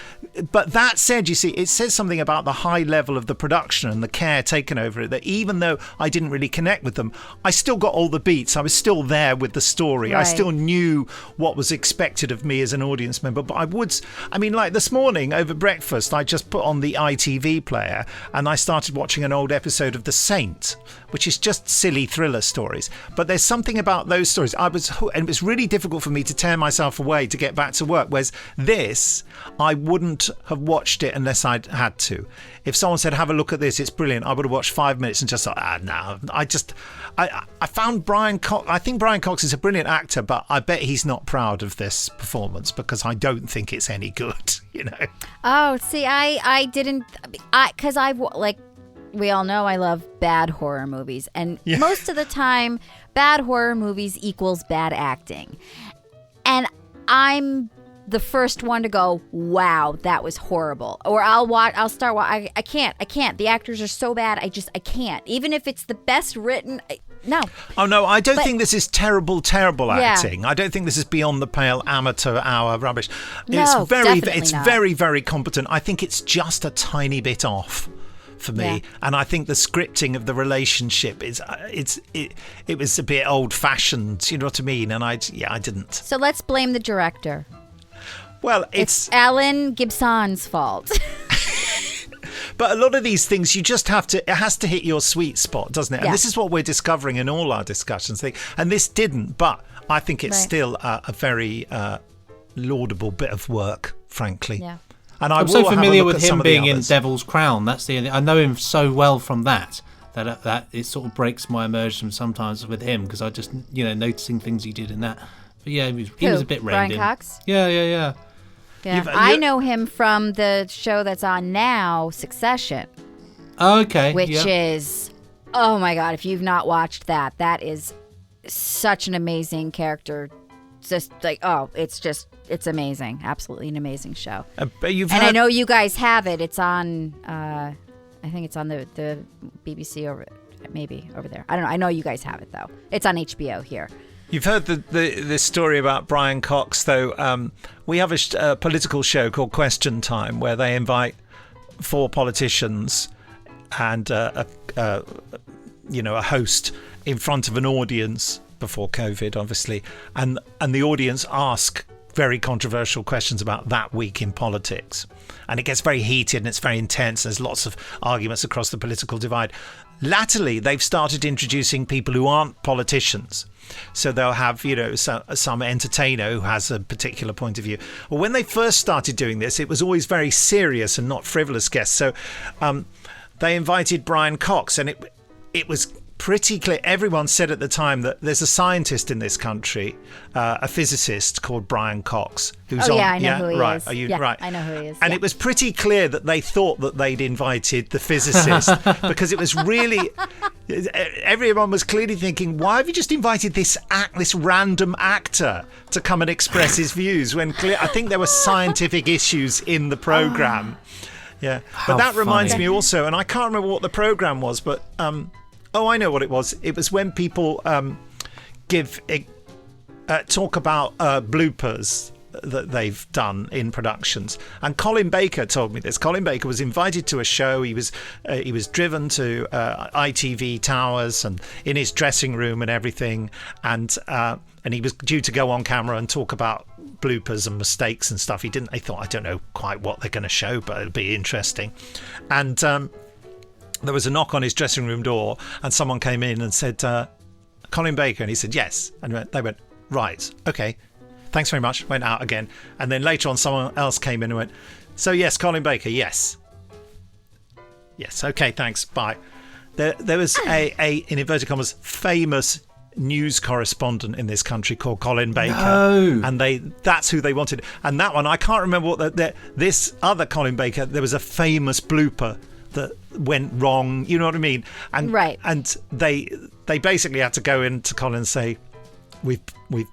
But that said, you see, it says something about the high level of the production and the care taken over it, that even though I didn't really connect with them, I still got all the beats. I was still there with the story. Right. I still knew what was expected of me as an audience member. But like this morning over breakfast, I just put on the ITV player and I started watching an old episode of The Saint, which is just silly thriller stories. But there's something about those stories. And it was really difficult for me to tear myself away to get back to work. Whereas this, I wouldn't have watched it unless I'd had to. If someone said, have a look at this, it's brilliant, I would have watched 5 minutes and just thought, no. I found Brian Cox, I think Brian Cox is a brilliant actor, but I bet he's not proud of this performance because I don't think it's any good, Oh, see, I didn't, because we all know I love bad horror movies. And most of the time, bad horror movies equals bad acting. And I'm the first one to go, wow, that was horrible. Or I'll start watching. I can't. The actors are so bad. I can't. Even if it's the best written, no. Oh, no, I don't think this is terrible acting. I don't think this is beyond the pale amateur hour rubbish. No, It's very, very competent. I think it's just a tiny bit off for me. Yeah. And I think the scripting of the relationship it was a bit old-fashioned, you know what I mean? And I didn't. So let's blame the director. Well, It's Alan Gibson's fault. But a lot of these things, you just have to, it has to hit your sweet spot, doesn't it? And Yeah. this is what we're discovering in all our discussions. And this didn't, but I think it's still a very laudable bit of work, frankly. Yeah. And I'm so familiar with him being in Devil's Crown. That's I know him so well from that it sort of breaks my immersion sometimes with him, because I just, noticing things he did in that. But yeah, he was a bit reined in. Brian Cox? Yeah. Yeah. I know him from the show that's on now, Succession. Okay. Which is, oh my God, if you've not watched that is such an amazing character. Just like, it's amazing. Absolutely an amazing show. I know you guys have it. It's on, I think it's on the BBC over there. I don't know. I know you guys have it though. It's on HBO here. You've heard the story about Brian Cox, though. We have a political show called Question Time, where they invite 4 politicians and a host in front of an audience before COVID, obviously, and the audience ask very controversial questions about that week in politics, and it gets very heated and it's very intense. There's lots of arguments across the political divide. Latterly, they've started introducing people who aren't politicians. So they'll have, some entertainer who has a particular point of view. Well, when they first started doing this, it was always very serious and not frivolous guests. So they invited Brian Cox, and it was pretty clear. Everyone said at the time that there's a scientist in this country, a physicist called Brian Cox, who's on. I know who he right. is. Are you yeah, right? I know who he is. And yeah. It was pretty clear that they thought that they'd invited the physicist because it was really. Everyone was clearly thinking, why have you just invited this random actor to come and express his views when I think there were scientific issues in the program. Yeah, but that reminds me also, and I can't remember what the program was, but I know what it was. It was when people talk about bloopers that they've done in productions. And Colin Baker told me this. Colin Baker was invited to a show. He was driven to ITV Towers and in his dressing room and everything. And he was due to go on camera and talk about bloopers and mistakes and stuff. He didn't. They thought, I don't know quite what they're going to show, but it'll be interesting. And there was a knock on his dressing room door, and someone came in and said, Colin Baker, and he said yes. And they went, right, okay. Thanks very much. Went out again. And then later on, someone else came in and went, so yes, Colin Baker, yes. Yes, okay, thanks, bye. There was a in inverted commas, famous news correspondent in this country called Colin Baker. No. And that's who they wanted. And that one, I can't remember what this other Colin Baker, there was a famous blooper that went wrong, you know what I mean? And, right. And they basically had to go in to Colin and say, We've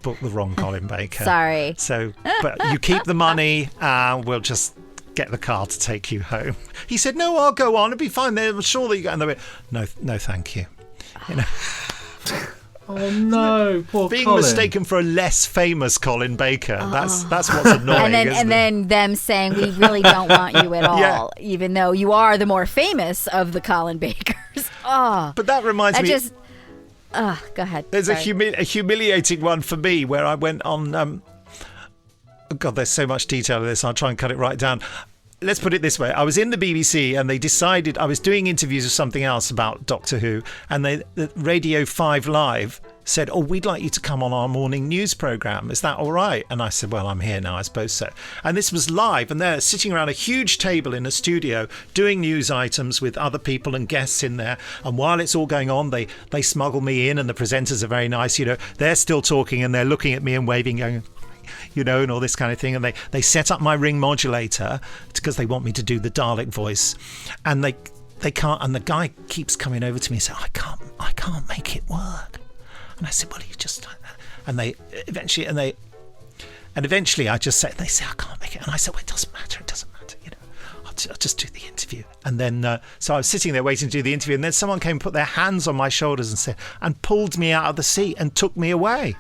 booked the wrong Colin Baker. Sorry. So, but you keep the money. We'll just get the car to take you home. He said, "No, I'll go on. It'll be fine. I'm sure that you go." And they went, "No, thank you." Oh no, poor Being Colin. mistaken for a less famous Colin Baker. That's what's annoying. and then them saying, "We really don't want you at all," even though you are the more famous of the Colin Bakers. Oh, but that reminds me. Go ahead. There's a humiliating one for me where I went on. God, there's so much detail in this. I'll try and cut it right down. Let's put it this way. I was in the BBC and they decided I was doing interviews of something else about Doctor Who, and the Radio 5 Live said, "Oh, we'd like you to come on our morning news programme. Is that all right?" And I said, "Well, I'm here now, I suppose so." And this was live, and they're sitting around a huge table in a studio doing news items with other people and guests in there. And while it's all going on, they smuggle me in, and the presenters are very nice. They're still talking and they're looking at me and waving, going, and all this kind of thing. And they set up my ring modulator because they want me to do the Dalek voice. And they can't. And the guy keeps coming over to me and saying, I can't make it work. And I said, well, you just like that. And they eventually, And eventually I just said, they say, I can't make it. And I said, well, it doesn't matter. I'll just do the interview. And then, so I was sitting there waiting to do the interview. And then someone came and put their hands on my shoulders and pulled me out of the seat and took me away.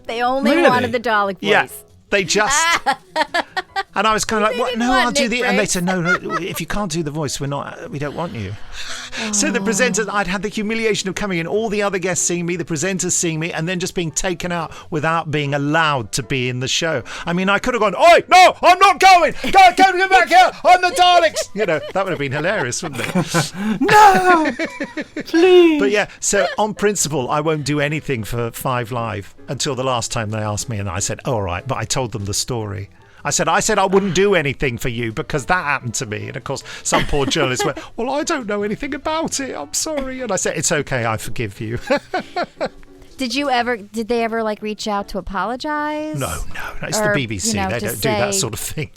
They only wanted the Dalek voice. Yeah, they just... And I was kind of like, what? No, I'll do the... And they said, no, if you can't do the voice, we don't want you. So the presenters, I'd had the humiliation of coming in, all the other guests seeing me, the presenters seeing me, and then just being taken out without being allowed to be in the show. I mean, I could have gone, oi, no, I'm not going. Go back here. I'm the Daleks. That would have been hilarious, wouldn't it? No, please. But yeah, so on principle, I won't do anything for 5 Live until the last time they asked me, and I said, all right, but I told them the story. I said I wouldn't do anything for you because that happened to me. And of course, some poor journalist went, well, I don't know anything about it. I'm sorry. And I said, it's okay. I forgive you. Did they ever like reach out to apologize? No. It's the BBC. They don't do that sort of thing.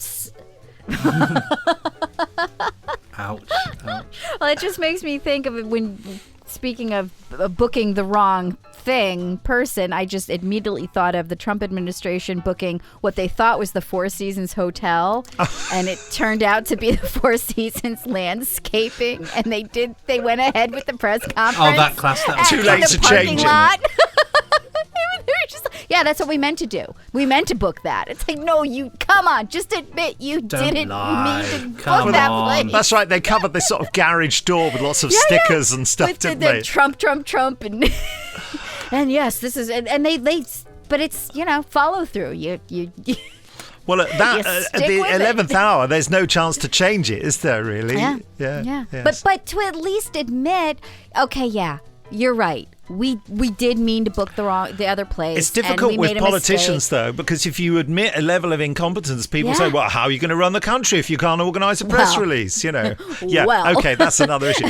Ouch. Well, it just makes me think of it when, speaking of booking the wrong person, I just immediately thought of the Trump administration booking what they thought was the Four Seasons Hotel, and it turned out to be the Four Seasons Landscaping, and they went ahead with the press conference. Oh, that class, that was too late to change it. Yeah, that's what we meant to do. We meant to book that. It's like, no, come on, just admit you didn't mean to book that place. That's right. They covered this sort of garage door with lots of stickers and stuff, with didn't the they? Trump, and and yes, this is, and they, but it's follow through. You Well, at the 11th hour, there's no chance to change it, is there? Really? Yeah. Yes. But to at least admit, okay, yeah, you're right. We did mean to book the other place. It's difficult with politicians, though, because if you admit a level of incompetence, people say, well, how are you going to run the country if you can't organise a press release? Yeah, okay, that's another issue.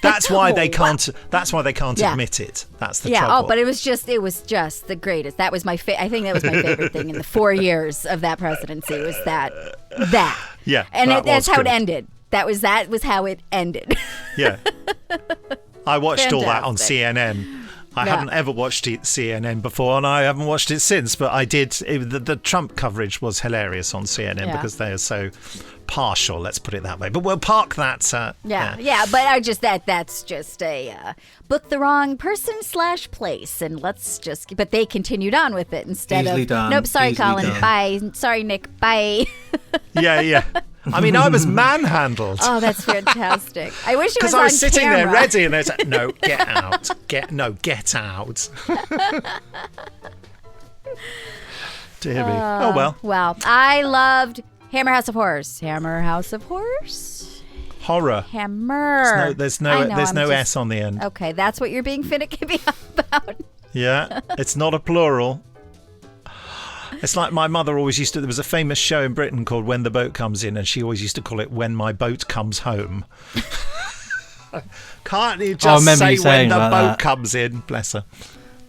That's why they can't. That's why they can't admit it. That's the trouble. Oh, but it was just the greatest. That was I think that was my favorite thing in the 4 years of that presidency was that. Yeah, and that's how it ended. That was how it ended. Yeah. I watched all that on CNN. I haven't ever watched CNN before, and I haven't watched it since, but I did. The Trump coverage was hilarious on CNN because they are so partial, let's put it that way. But we'll park that. Yeah, but that's just a book the wrong person / place, and but they continued on with it instead Easily of, done. nope, sorry, Easily Colin, done. bye. Sorry, Nick, bye. Yeah. I mean, I was manhandled. Oh, that's fantastic. I wish it was on camera. Because I was sitting there ready, and they said, no, get out. Get out. Dear me. Oh, well. Well, I loved Hammer House of Horrors. Hammer House of Horrors? Horror. Hammer. There's no S on the end. Okay, that's what you're being finicky about. Yeah, it's not a plural. It's like my mother always used to... There was a famous show in Britain called When the Boat Comes In, and she always used to call it When My Boat Comes Home. Can't you just say when the boat comes in? Bless her.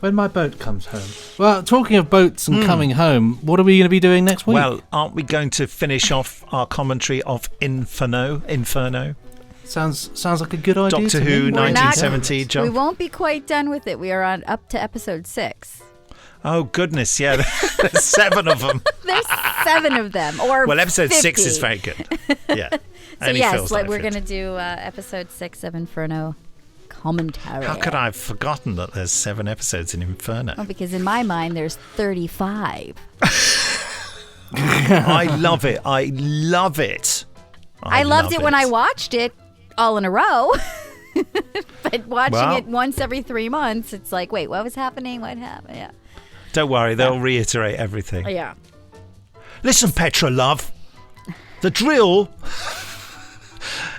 When my boat comes home. Well, talking of boats and coming home, what are we going to be doing next week? Well, aren't we going to finish off our commentary of Inferno? Sounds like a good idea. Doctor Who, 1970 jump. We won't be quite done with it. We are up to episode 6. Oh, goodness, yeah. There's 7 of them. There's 7 of them. Well, episode 50. 6 is very good. Yeah. So, yes, we're going to do episode 6 of Inferno commentary. How could I have forgotten that there's 7 episodes in Inferno? Well, because in my mind, there's 35. I love it. I loved it when I watched it all in a row. But watching it once every 3 months, it's like, wait, what was happening? What happened? Yeah. Don't worry, they'll reiterate everything. Yeah. Listen, Petra, love. The drill.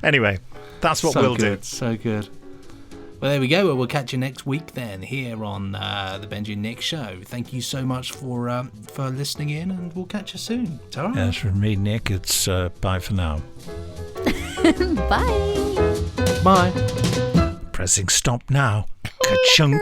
Anyway, that's what we'll do. So good. Well, there we go. Well, we'll catch you next week then here on the Benji and Nick Show. Thank you so much for listening in, and we'll catch you soon. Ta-ra. As for me, Nick, it's bye for now. Bye. Bye. Pressing stop now. Ka-chunk.